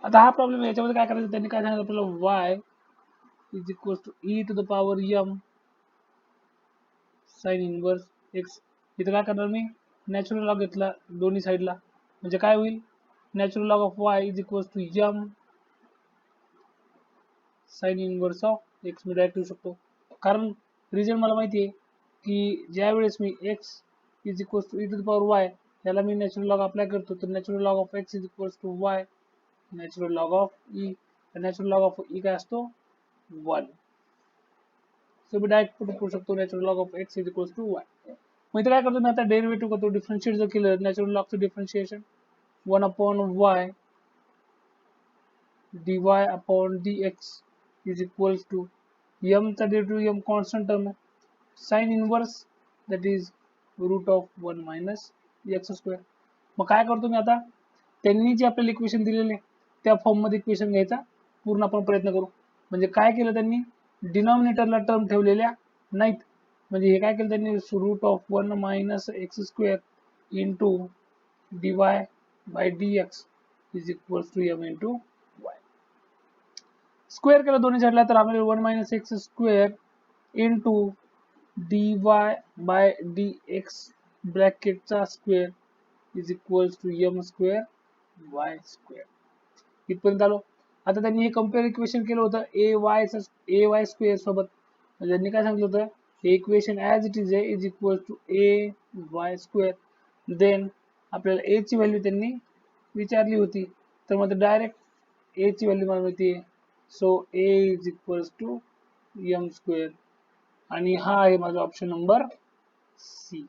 आता हा प्रॉब्लेम आहे, याच्यामध्ये काय करायचं, त्यांनी काय सांगितलं आपल्याला y is equal to e to the power m sine inverse x. इथं काय करणार मी, नॅचरल लॉग घेतला दोन्ही साईडला, म्हणजे काय होईल, natural log of y is equal to m sine inverse of x मी डायरेक्ट लिहू शकतो. कारण रिझन मला माहिती आहे की ज्या वेळेस मी x is equal to e to the power y याला मी नॅचरल लॉग अप्लाय करतो, तर natural log of x is equal to y natural log of e, natural log of e काय असतो 1. सो मी डायरेक्ट पुट करू शकतो natural log of x is equal to y. मग इथे काय करतो मी आता, डेरिव्हेटिव्ह करतो, डिफरन्शिएट जर केलं नॅचरल लॉगचं differentiation 1 upon y dy upon dx is equal to m चा डेरिव्हेटिव्ह m कॉन्स्टंट टर्म आहे, sine inverse that is root of 1 minus x square. मग काय करतो मी आता, त्यांनी जे आपल्याला इक्वेशन दिलेले त्या फॉर्म मध्ये इक्वेशन घ्यायचा पूर्ण आपण प्रयत्न करू. म्हणजे काय केलं त्यांनी, डिनॉमिनेटरला टर्म ठेवलेल्या नाहीत, म्हणजे हे काय केलं त्यांनी, root of 1 minus x square into dy by dx is equal to m into y. Square केलं दोन्ही साईडला, तर आपल्याला 1 minus x square into dy by dx ब्रॅकेटचा square is equal to m square y square. इथपर्यंत आलो. आता त्यांनी हे कम्पेअर इक्वेशन केलं होतं ए वाय स्क्वेअर सोबत, म्हणजे त्यांनी काय सांगितलं होतं, हे equation as it is is equal to A Y square. Then आपल्याला ए ची व्हॅल्यू त्यांनी विचारली होती, तर मग डायरेक्ट ए ची व्हॅल्यू मला माहिती आहे, so A is equal to M square, आणि हा आहे माझा ऑप्शन नंबर सी.